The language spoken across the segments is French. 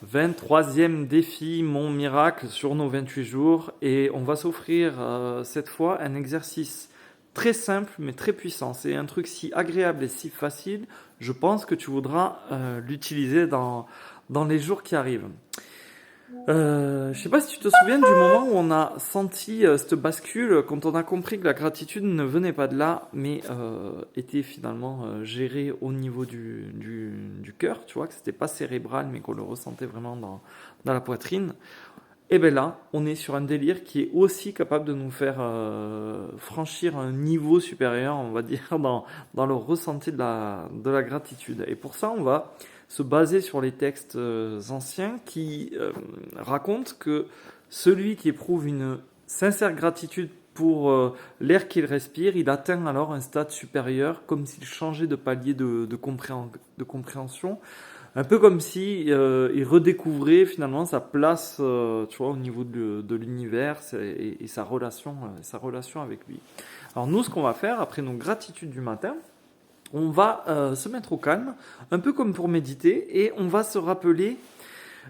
23e défi, mon miracle sur nos 28 jours. Et on va s'offrir cette fois un exercice très simple mais très puissant. C'est un truc si agréable et si facile, je pense que tu voudras l'utiliser dans les jours qui arrivent. Je sais pas si tu te souviens du moment où on a senti cette bascule, quand on a compris que la gratitude ne venait pas de là, mais était finalement gérée au niveau du cœur, tu vois, que c'était pas cérébral, mais qu'on le ressentait vraiment dans la poitrine. Et bien là, on est sur un délire qui est aussi capable de nous faire franchir un niveau supérieur, on va dire, dans le ressenti de la gratitude. Et pour ça, on va se baser sur les textes anciens qui racontent que celui qui éprouve une sincère gratitude pour l'air qu'il respire, il atteint alors un stade supérieur, comme s'il changeait de palier de compréhension. Un peu comme si il redécouvrait finalement sa place, tu vois, au niveau de l'univers et sa relation avec lui. Alors nous, ce qu'on va faire après nos gratitudes du matin, on va se mettre au calme, un peu comme pour méditer, et on va se rappeler,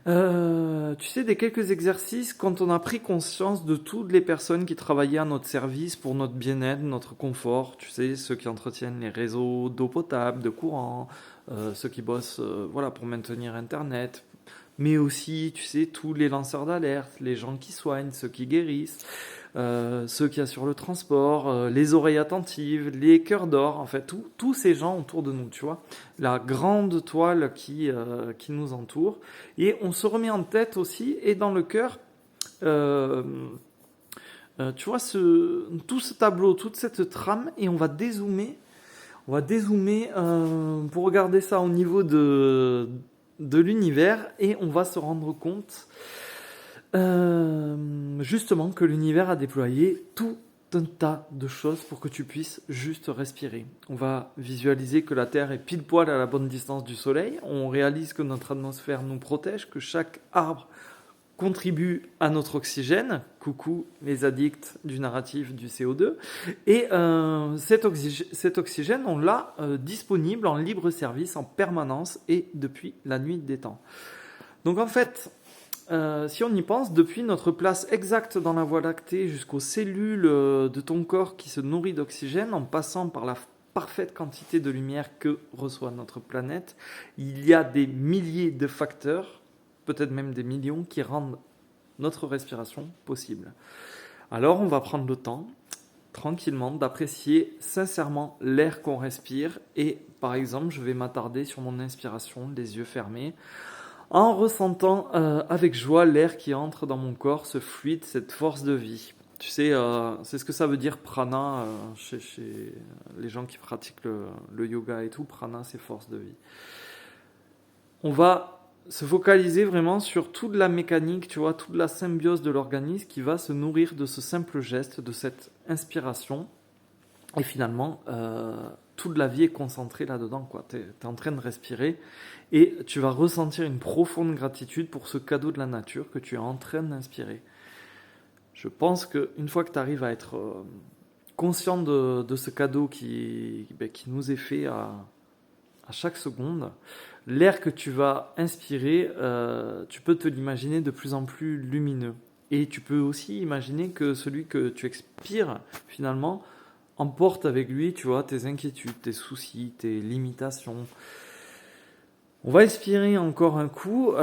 tu sais, des quelques exercices quand on a pris conscience de toutes les personnes qui travaillaient à notre service pour notre bien-être, notre confort. Tu sais, ceux qui entretiennent les réseaux d'eau potable, de courant, ceux qui bossent, voilà, pour maintenir Internet, mais aussi, tu sais, tous les lanceurs d'alerte, les gens qui soignent, ceux qui guérissent, ceux qui assurent le transport, les oreilles attentives, les cœurs d'or, en fait, tous ces gens autour de nous, tu vois, la grande toile qui nous entoure. Et on se remet en tête aussi, et dans le cœur, euh, tu vois, tout ce tableau, toute cette trame, et on va dézoomer pour regarder ça au niveau de l'univers, et on va se rendre compte justement que l'univers a déployé tout un tas de choses pour que tu puisses juste respirer. On va visualiser que la Terre est pile poil à la bonne distance du Soleil. On réalise que notre atmosphère nous protège, que chaque arbre contribue à notre oxygène. Coucou les addicts du narratif du CO2. Et cet oxygène, on l'a disponible en libre service en permanence et depuis la nuit des temps. Donc en fait, si on y pense, depuis notre place exacte dans la Voie lactée jusqu'aux cellules de ton corps qui se nourrit d'oxygène, en passant par la parfaite quantité de lumière que reçoit notre planète, il y a des milliers de facteurs, peut-être même des millions, qui rendent notre respiration possible. Alors on va prendre le temps, tranquillement, d'apprécier sincèrement l'air qu'on respire et, par exemple, je vais m'attarder sur mon inspiration, les yeux fermés, en ressentant avec joie l'air qui entre dans mon corps, ce fluide, cette force de vie. Tu sais, c'est ce que ça veut dire prana chez les gens qui pratiquent le yoga et tout. Prana, c'est force de vie. On va se focaliser vraiment sur toute la mécanique, tu vois, toute la symbiose de l'organisme qui va se nourrir de ce simple geste, de cette inspiration. Et finalement, toute la vie est concentrée là-dedans, quoi. Tu es en train de respirer et tu vas ressentir une profonde gratitude pour ce cadeau de la nature que tu es en train d'inspirer. Je pense qu'une fois que tu arrives à être conscient de ce cadeau qui nous est fait à chaque seconde, l'air que tu vas inspirer, tu peux te l'imaginer de plus en plus lumineux. Et tu peux aussi imaginer que celui que tu expires, finalement, emporte avec lui, tu vois, tes inquiétudes, tes soucis, tes limitations. On va expirer encore un coup,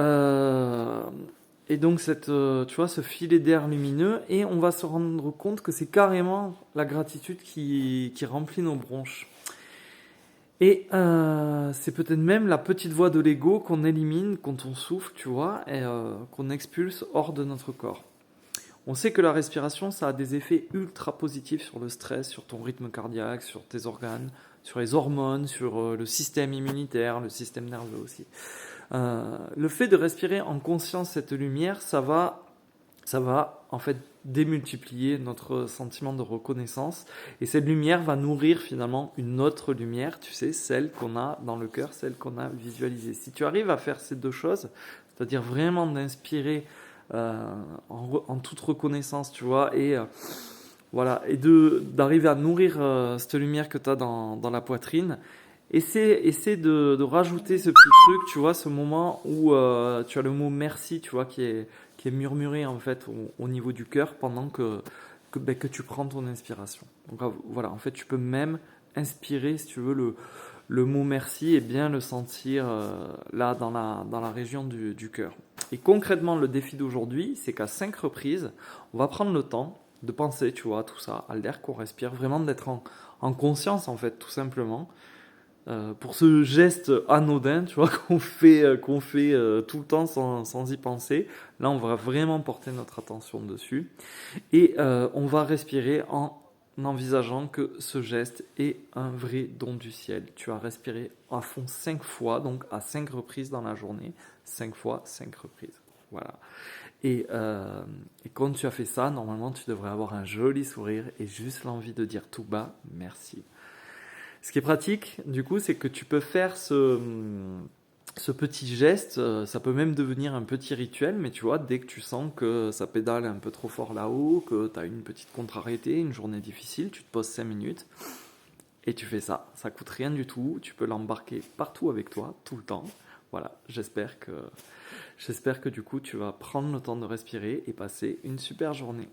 et donc tu vois, ce filet d'air lumineux, et on va se rendre compte que c'est carrément la gratitude qui remplit nos bronches. Et c'est peut-être même la petite voix de l'ego qu'on élimine quand on souffle, tu vois, et qu'on expulse hors de notre corps. On sait que la respiration, ça a des effets ultra positifs sur le stress, sur ton rythme cardiaque, sur tes organes, sur les hormones, sur le système immunitaire, le système nerveux aussi. Le fait de respirer en conscience cette lumière, ça va en fait démultiplier notre sentiment de reconnaissance, et cette lumière va nourrir finalement une autre lumière, tu sais, celle qu'on a dans le cœur, celle qu'on a visualisée. Si tu arrives à faire ces deux choses, c'est-à-dire vraiment d'inspirer en toute reconnaissance, tu vois, et voilà, et d'arriver à nourrir cette lumière que tu as dans la poitrine, essaie de rajouter ce petit truc, tu vois, ce moment où tu as le mot merci, tu vois, qui est murmuré en fait au niveau du cœur pendant que tu prends ton inspiration. Donc voilà, en fait, tu peux même inspirer, si tu veux, le mot merci et bien le sentir là dans la région du cœur. Et concrètement, le défi d'aujourd'hui, c'est qu'à 5 reprises, on va prendre le temps de penser, tu vois, à tout ça, à l'air qu'on respire, vraiment d'être en conscience, en fait, tout simplement. Pour ce geste anodin, tu vois, qu'on fait tout le temps sans y penser. Là, on va vraiment porter notre attention dessus. Et on va respirer en envisageant que ce geste est un vrai don du ciel. Tu as respiré à fond 5 fois, donc à 5 reprises dans la journée. 5 fois, 5 reprises. Voilà. Et quand tu as fait ça, normalement, tu devrais avoir un joli sourire et juste l'envie de dire tout bas merci. Ce qui est pratique, du coup, c'est que tu peux faire ce petit geste, ça peut même devenir un petit rituel, mais tu vois, dès que tu sens que ça pédale un peu trop fort là-haut, que tu as une petite contrariété, une journée difficile, tu te poses 5 minutes et tu fais ça. Ça coûte rien du tout, tu peux l'embarquer partout avec toi, tout le temps. Voilà, j'espère que du coup, tu vas prendre le temps de respirer et passer une super journée.